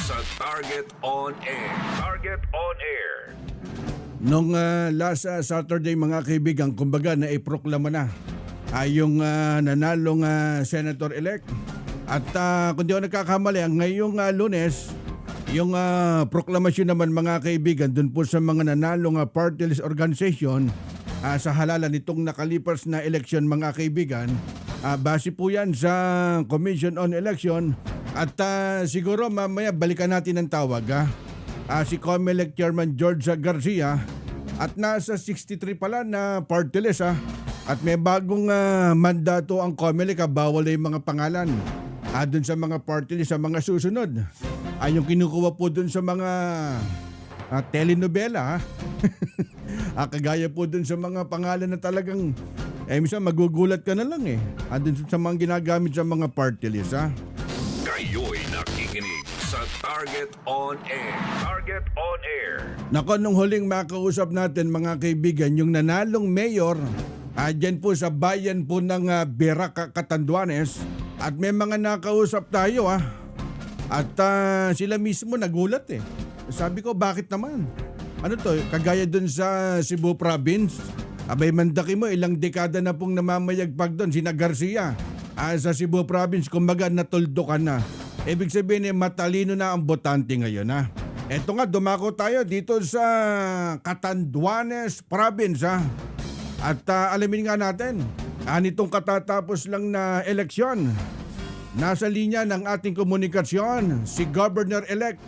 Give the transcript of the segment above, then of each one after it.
sa Target on Air. Target on Air. Nung last Saturday mga kaibigan, kumbaga naiproklama na yung nanalong senator-elect. At kung di ako nagkakamali, ngayong Lunes, yung proklamasyon naman mga kaibigan dun po sa mga nanalong party list organization sa halalan nitong nakalipas na eleksyon mga kaibigan. Base po yan sa Commission on Election at siguro mamaya balikan natin ang tawag si COMELEC Chairman George Garcia at nasa 63 pala na party list at may bagong mandato ang COMELEC bawal na yung mga pangalan dun sa mga party list sa mga susunod yung kinukuha po dun sa mga telenovela kagaya po dun sa mga pangalan na talagang minsan magugulat ka na lang dun sa mga ginagamit sa mga party list Kayo'y nakikinig sa Target on Air. Target on Air. Nako, nung huling makausap natin mga kaibigan, yung nanalong mayor dyan po sa bayan po ng Beraca, Catanduanes at may mga nakausap tayo at sila mismo nagulat Sabi ko, bakit naman? Ano to, kagaya dun sa Cebu Province? Abay mandaki mo, ilang dekada na pong namamayagpag doon, sina Garcia. Sa Cebu Province, kumbaga natuldo ka na. Ibig sabihin matalino na ang botante ngayon Eto nga, dumako tayo dito sa Catanduanes Province At alamin nga natin, nitong katatapos lang na eleksyon, nasa linya ng ating komunikasyon, si Governor-elect,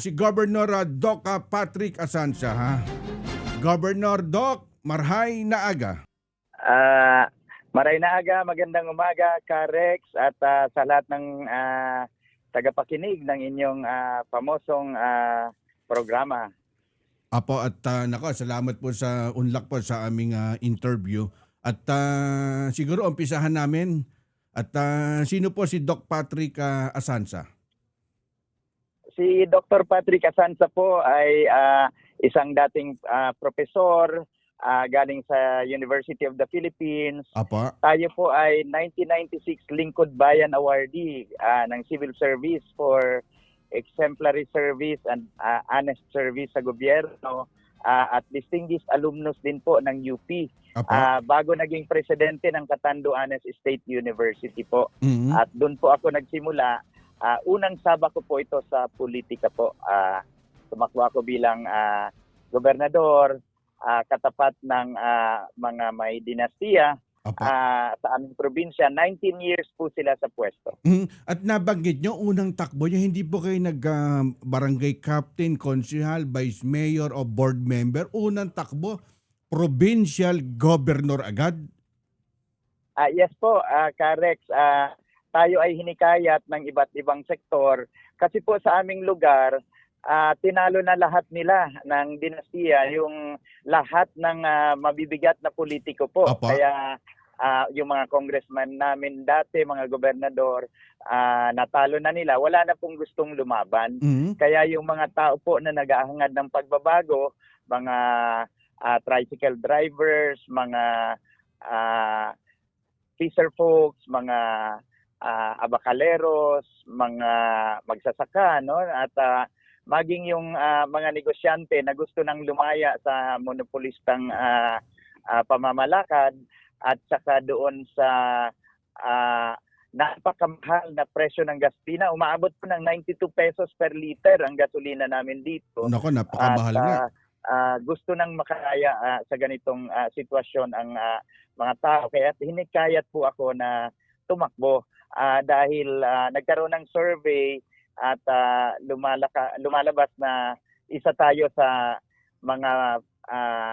si Governor Doc Patrick Asanza Governor Doc, marhay na aga. Maray na aga, magandang umaga, Karex, at sa lahat ng tagapakinig ng inyong pamosong programa. Apo, at nako, salamat po sa unlak po sa aming interview. At siguro umpisahan namin. At sino po si Doc Patrick Asanza? Si Dr. Patrick Asanza po ay isang dating profesor galing sa University of the Philippines. Apo. Tayo po ay 1996 Lingkod Bayan Awardee ng Civil Service for exemplary service and honest service sa gobyerno at distinguished alumnus din po ng UP. Bago naging presidente ng Catanduanes State University po. Mm-hmm. At doon po ako nagsimula. Unang saba ko po ito sa politika po. Tumakbo ako bilang gobernador, katapat ng mga may dinastiya sa aming probinsya. 19 years po sila sa pwesto. At nabanggit nyo, unang takbo nyo, hindi po kayo nag-barangay captain, konsehal, vice mayor o board member. Unang takbo, provincial governor agad? Yes po, Karex. Tayo ay hinikayat ng iba't ibang sektor. Kasi po sa aming lugar, tinalo na lahat nila ng dinastiya, yung lahat ng mabibigat na politiko po. Apa. Kaya yung mga congressman namin dati, mga gobernador, natalo na nila. Wala na pong gustong lumaban. Mm-hmm. Kaya yung mga tao po na nag-aahangad ng pagbabago, mga tricycle drivers, mga fisher folks, mga abakaleros, mga magsasaka, no? At maging yung mga negosyante na gusto nang lumaya sa monopolistang pamamalakad at saka doon sa napakamahal na presyo ng gasolina. Umaabot po ng 92 pesos per liter ang gasolina namin dito. Nako, napakamahal nga. Gusto nang makaya sa ganitong sitwasyon ang mga tao. Kaya hinikayat po ako na tumakbo dahil nagkaroon ng survey at lumalabas na isa tayo sa mga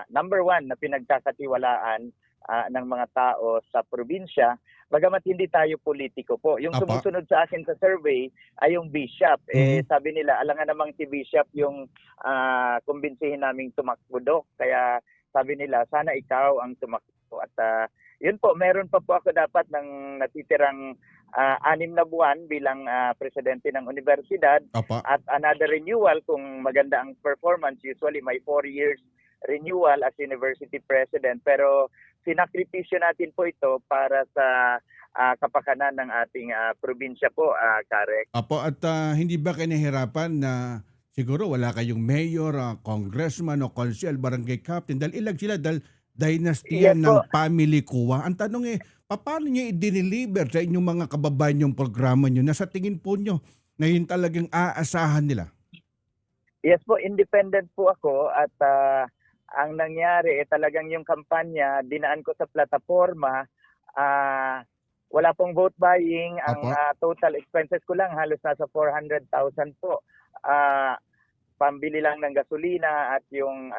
number one na pinagkakatiwalaan ng mga tao sa probinsya, bagamat hindi tayo politiko po. Yung sumusunod sa akin sa survey ay yung Bishop. Sabi nila, alangan namang si Bishop yung kumbinsihin naming tumakbo, Dok. Kaya sabi nila, sana ikaw ang tumakbo. At yun po, meron pa po ako dapat ng natitirang 6 na buwan bilang presidente ng universidad. At another renewal kung maganda ang performance. Usually may 4 years renewal as university president. Pero sinakripisyo natin po ito para sa kapakanan ng ating probinsya po, Karek. Apo, at hindi ba kayo nahihirapan na siguro wala kayong mayor, congressman o council, barangay captain dahil ilag sila dahil dynastiya Yes ng po. family kuwa. Ang tanong paano nyo i-deliver sa inyong mga kababayan yung programa nyo na sa tingin po nyo na yun talagang aasahan nila? Yes po, independent po ako at ang nangyari talagang yung kampanya dinaan ko sa plataforma. Wala pong vote buying. Ang Apo. total expenses ko lang halos nasa 400,000 po. Pambili lang ng gasolina at yung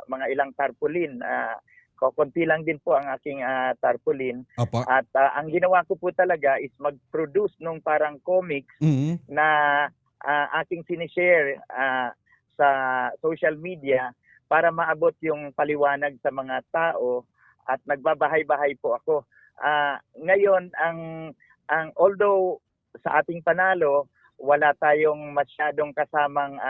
mga ilang tarpaulin. Konti lang din po ang aking tarpaulin. Apo. At ang ginawa ko po talaga is mag-produce nung parang comics Mhm. na aking sinishare sa social media para maabot yung paliwanag sa mga tao at nagbabahay-bahay po ako. Ngayon, ang although sa ating panalo, wala tayong masyadong kasamang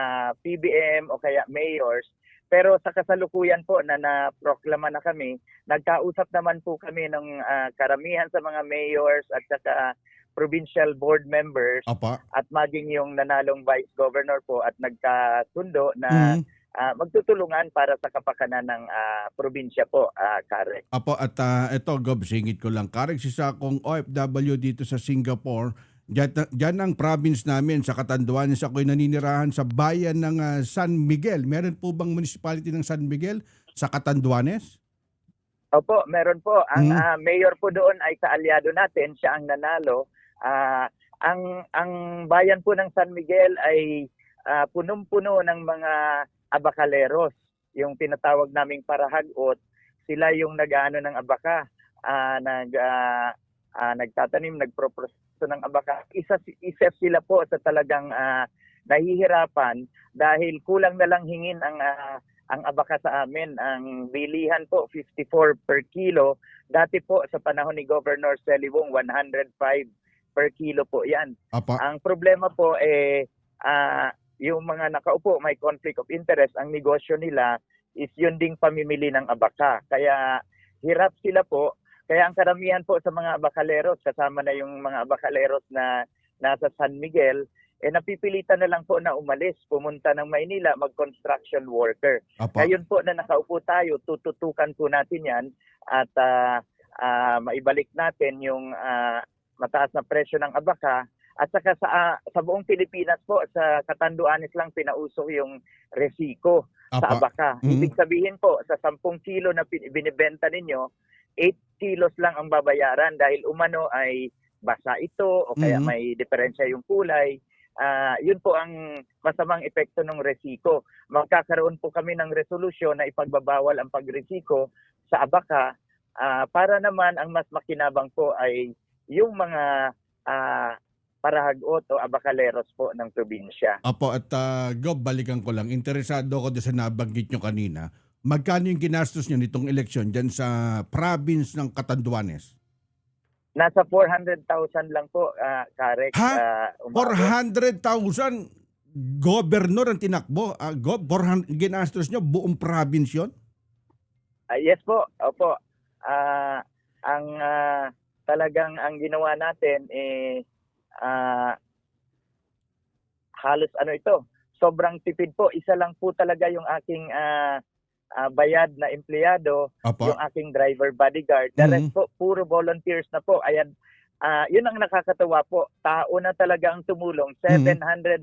PBM o kaya mayors, pero sa kasalukuyan po na naproklama na kami, nagkausap naman po kami ng karamihan sa mga mayors at saka provincial board members Apo. at maging yung nanalong vice governor po at nagkasundo na Mhm. magtutulungan para sa kapakanan ng probinsya po, Karek. Apo, at ito, Gob, singit ko lang. Karek si Sakong OFW dito sa Singapore. Diyan ang province namin sa Catanduanes. Ako'y naninirahan sa bayan ng San Miguel. Meron po bang municipality ng San Miguel sa Catanduanes? Opo, meron po. Ang Mhm. mayor po doon ay kaalyado natin, siya ang nanalo. Ang bayan po ng San Miguel ay punong-puno ng mga abakaleros, yung tinatawag naming parahagot. Sila yung nag-aano ng abaka, nagtatanim, nagproproseso ng abaka. Isa sila po sa talagang nahihirapan dahil kulang na lang hingin ang abaka sa amin. Ang bilihan po 54 per kilo. Dati po sa panahon ni Governor Selibong 105 per kilo po 'yan. Apo. Ang problema po yung mga nakaupo may conflict of interest. Ang negosyo nila is yun ding pamimili ng abaka. Kaya hirap sila po. Kaya ang karamihan po sa mga abakaleros, kasama na yung mga abakaleros na nasa San Miguel, napipilitan na lang po na umalis, pumunta ng Maynila, mag-construction worker. Apo. Ngayon po na nakaupo tayo, tututukan po natin yan at maibalik natin yung mataas na presyo ng abaka. At saka sa buong Pilipinas po, sa Catanduanes lang pinauso yung resiko sa Apo. abaka. Mhm. Ibig sabihin po, sa 10 kilo na binibenta ninyo, 8 kilos lang ang babayaran dahil umano ay basa ito o kaya Mhm. may diferensya yung kulay. Yun po ang masamang epekto ng resiko. Magkakaroon po kami ng resolusyon na ipagbabawal ang pagresiko sa abaka para naman ang mas makinabang po ay yung mga parahagot o abakaleros po ng probinsya. Apo, at Gob, balikan ko lang. Interesado ako doon sa nabanggit nyo kanina. Magkano yung ginastos nyo nitong eleksyon dyan sa province ng Catanduanes? Nasa 400,000 lang po, Karek. Ha? Umabot. 400,000 governor ang tinakbo. Gob, 400 ginastos nyo, buong province yun? Yes po, opo. Ang talagang ang ginawa natin halos sobrang tipid po. Isa lang po talaga yung aking bayad na empleyado, Apo. yung aking driver bodyguard. The rest po, puro volunteers na po. Ayan, yun ang nakakatawa po. Tao na talaga ang tumulong. 700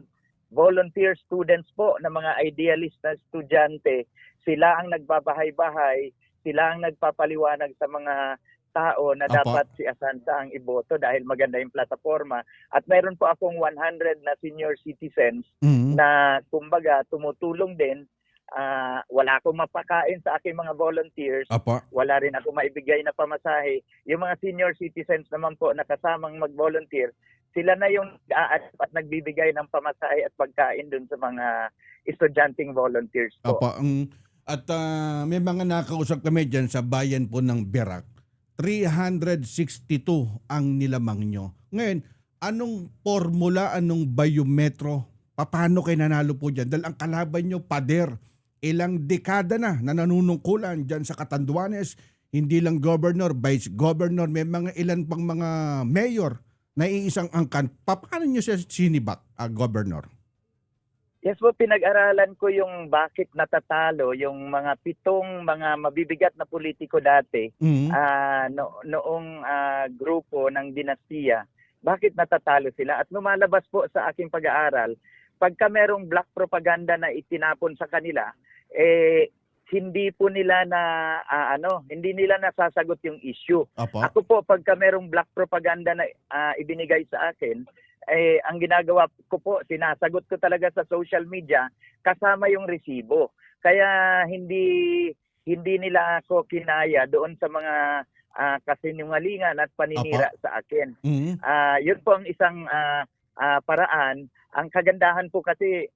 volunteer students po na mga idealist na estudyante. Sila ang nagbabahay-bahay. Sila ang nagpapaliwanag sa mga tao na Apo. dapat si Asanta ang iboto dahil maganda yung plataforma. At mayroon po akong 100 na senior citizens Mhm. na kumbaga tumutulong din. Wala akong mapakain sa aking mga volunteers. Apo. Wala rin ako maibigay na pamasahe. Yung mga senior citizens naman po na kasamang mag-volunteer, sila na yung nag-a-advance at nagbibigay ng pamasahe at pagkain dun sa mga estudyanteng volunteers po. Apo. At may mga nakausap kami dyan sa bayan po ng Berak. 362 ang nilamang nyo. Ngayon, anong formula, anong biometro? Paano kayo nanalo po dyan? Dahil ang kalaban nyo, pader. Ilang dekada na nanunungkulan dyan sa Catanduanes. hindi lang governor, vice governor, may mga ilan pang mga mayor na iisang angkan. Paano nyo siya sinibak, governor? Yes po, pinag-aralan ko yung bakit natatalo yung mga 7 mga mabibigat na politiko dati Mhm. noong grupo ng dinastiya. Bakit natatalo sila? At lumalabas po sa aking pag-aaral, pagka merong black propaganda na itinapon sa kanila, hindi po nila hindi nila nasasagot yung issue. Opo. Ako po, pagka merong black propaganda na ibinigay sa akin, ang ginagawa ko po, sinasagot ko talaga sa social media kasama yung resibo. Kaya hindi nila ako kinaya doon sa mga kasinungalingan at paninira sa akin. Mhm. Yun po ang isang paraan. Ang kagandahan po kasi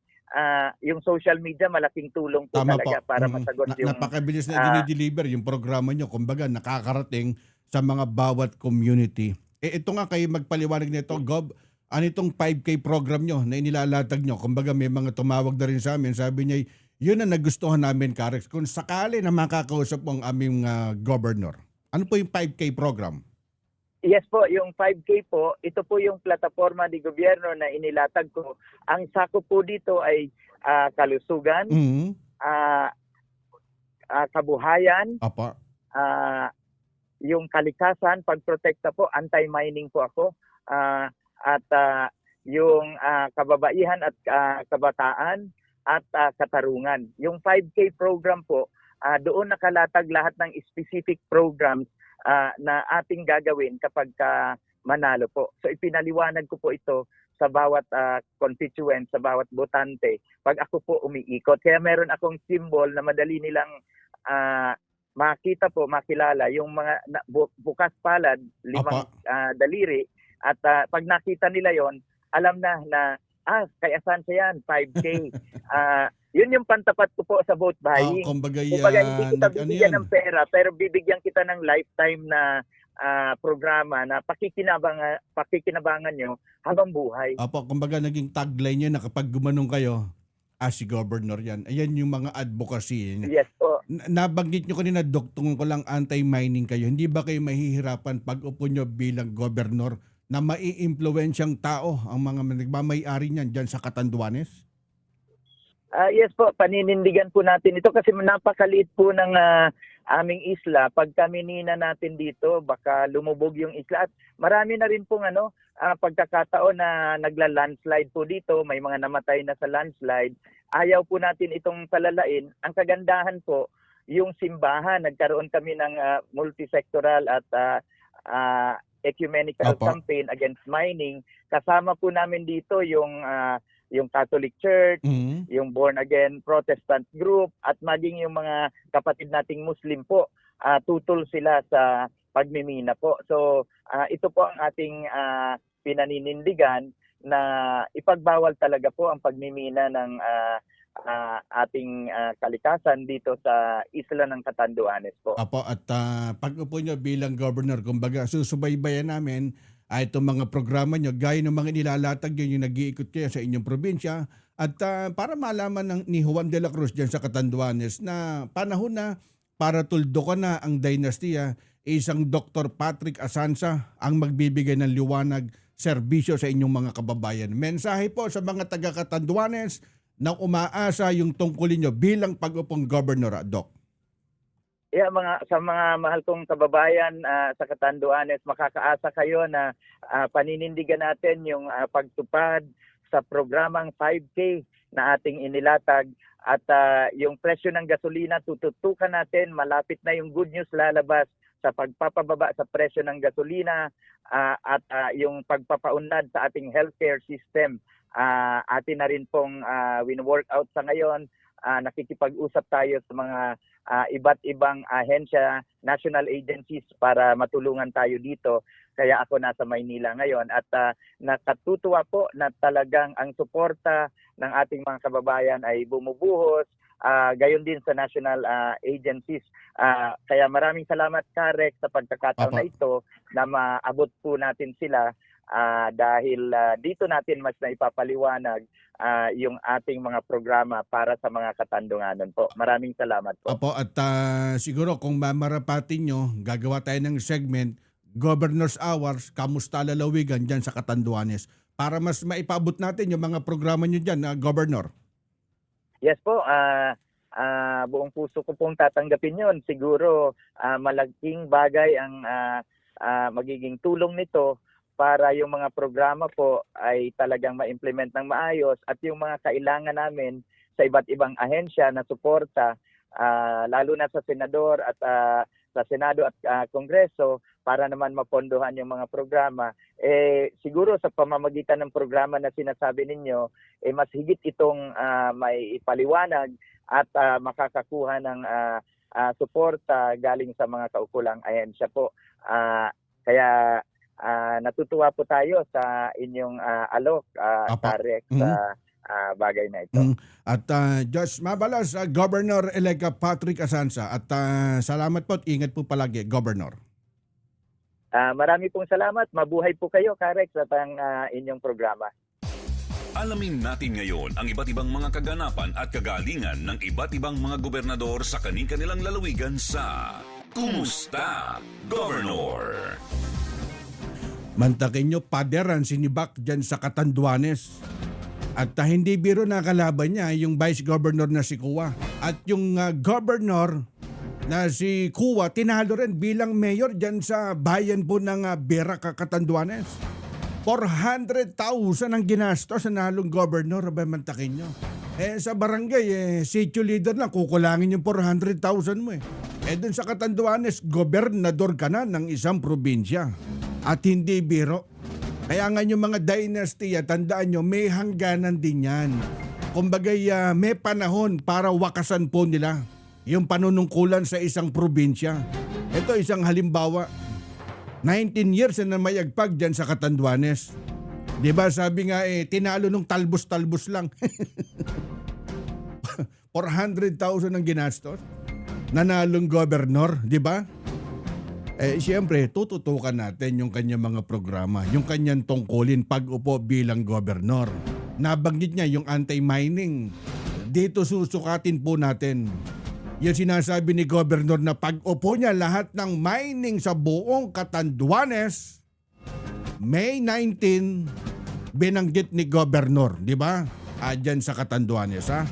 yung social media malaking tulong po Tama talaga po. para Mhm. masagot yung Napakabilis na ah, dinideliver yung programa nyo. Kumbaga, nakakarating sa mga bawat community. Ito nga kayo magpaliwanag nito, Gob. Ano itong 5K program nyo na inilalatag nyo? Kumbaga, may mga tumawag na rin sa amin. Sabi niya, yun ang nagustuhan namin, Karex. Kung sakali na makakausap mo ang aming governor. Ano po yung 5K program? yes po, yung 5K po, ito po yung plataforma di gobyerno na inilatag ko. Ang sakop po dito ay kalusugan, Mhm. kabuhayan, Apa. yung kalikasan, pagprotekta po, anti-mining po ako, at yung kababaihan at kabataan at katarungan. Yung 5K program po, doon nakalatag lahat ng specific programs na ating gagawin kapag manalo po. So ipinaliwanag ko po ito sa bawat constituent, sa bawat botante, pag ako po umiikot. Kaya meron akong symbol na madali nilang makita po, makilala, yung mga bukas palad, 5 daliri, at pag nakita nila yon, alam na kay Asansa yan, 5K. Yun yung pantapat ko po sa vote buying. Kumbaga Kumbaga, hindi yan, kita ano bibigyan yan? ng pera, pero bibigyan kita ng lifetime na programa na pakikinabangan nyo habang buhay. Apo, kumbaga naging tagline niya na kapag gumanong kayo, si Governor yan. Ayan yung mga advocacy. Yes po. Nabanggit nyo kanina, Dok, tungkol ko lang anti-mining kayo. Hindi ba kayo mahihirapan pag upo nyo bilang Governor na mai-impluensyang tao ang mga nagmamay-ari niyan dyan sa Catanduanes? Yes po, paninindigan po natin ito kasi napakaliit po ng aming isla. Pag kaminina natin dito, baka lumubog yung isla. At marami na rin pong pagkakataon na nagla-landslide po dito. May mga namatay na sa landslide. Ayaw po natin itong palalain. Ang kagandahan po, yung simbahan, nagkaroon kami ng multisectoral at ecumenical campaign against mining. Kasama po namin dito yung Catholic Church, yung Born Again Protestant Group, at maging yung mga kapatid nating Muslim po, tutol sila sa pagmimina po. So ito po ang ating pinaninindigan na ipagbawal talaga po ang pagmimina ng ating kalikasan dito sa isla ng Catanduanes po. Apo, at pag-upo nyo bilang Governor, kumbaga susubaybayan namin itong mga programa nyo, gaya ng mga nilalatag nyo, yung nag-iikot kayo sa inyong probinsya, at para malaman ni Juan de la Cruz dyan sa Catanduanes na panahon na para tuldukan na ang dynastiya, isang Dr. Patrick Asansa ang magbibigay ng liwanag, serbisyo sa inyong mga kababayan. Mensahe po sa mga taga-Catanduanes na umaasa yung tungkulin nyo bilang pag-upong Governor, Doc. Yeah, sa mga mahal kong kababayan sa Catanduanes, makakaasa kayo na paninindigan natin yung pagtupad sa programang 5K na ating inilatag, at yung presyo ng gasolina tututukan natin. Malapit na yung good news lalabas sa pagpapababa sa presyo ng gasolina, at yung pagpapaunlad sa ating healthcare system. Atin na rin pong win-workout sa ngayon. Nakikipag-usap tayo sa mga iba't ibang ahensya, national agencies, para matulungan tayo dito. Kaya ako nasa Maynila ngayon, at nakatutuwa po na talagang ang suporta ng ating mga kababayan ay bumubuhos, gayon din sa national agencies. Kaya maraming salamat, Karek, sa pagkakataon na ito na maabot po natin sila dahil dito natin mas naipapaliwanag yung ating mga programa para sa mga Katandunganon po. Maraming salamat po. Opo, at siguro kung mamarapatin nyo, gagawa tayo ng segment, Governor's Hours, kamusta lalawigan dyan sa Catanduanes, para mas maipabot natin yung mga programa nyo dyan, Governor. Yes po, buong puso ko pong tatanggapin yon. Siguro malaking bagay ang magiging tulong nito para yung mga programa po ay talagang ma-implement ng maayos at yung mga kailangan namin sa iba't ibang ahensya na suporta, lalo na sa senador at sa Senado at Kongreso para naman mapondohan yung mga programa. Siguro sa pamamagitan ng programa na sinasabi ninyo, mas higit itong may ipaliwanag at makakakuha ng suporta galing sa mga kaukulang ahensya po. Kaya natutuwa po tayo sa inyong alok, Tarek, sa bagay na ito. At Diyos mabalas, Governor-elect Patrick Asanza. At salamat po at ingat po palagi, Governor. Marami pong salamat. Mabuhay po kayo, Karek, sa inyong programa. Alamin natin ngayon ang iba't ibang mga kaganapan at kagalingan ng iba't ibang mga gobernador sa kani-kanilang lalawigan sa Kumusta, Governor? Mantakin nyo, paderan sinibak dyan sa Catanduanes. At hindi biro na kalaban niya yung Vice Governor na si Kua. At yung Governor na si Kua, tinalo rin bilang mayor dyan sa bayan po ng Beraca, Catanduanes. 400,000 ang ginastos sa nalong governor, abay mantakin nyo. Sa barangay, sitio leader lang, kukulangin yung 400,000 mo . Dun sa Catanduanes, gobernador ka na ng isang probinsya. At hindi biro. Kaya nga yung mga dynasty, tandaan nyo, may hangganan din yan. Kumbagay, may panahon para wakasan po nila yung panunungkulan sa isang probinsya. Ito isang halimbawa. 19 years na mayagpag dyan sa Catanduanes. Diba sabi nga tinalo nung talbos-talbos lang. 400,000 ang ginastos. Nanalong gobernador, diba? Siyempre, tututukan natin yung kanyang mga programa, yung kanyang tungkulin pag-upo bilang gobernador. Nabanggit niya yung anti-mining. Dito susukatin po natin. Yung sinasabi ni Governor na pag-upo niya lahat ng mining sa buong Catanduanes, May 19, binanggit ni Governor, di ba? Dyan sa Catanduanes, ha?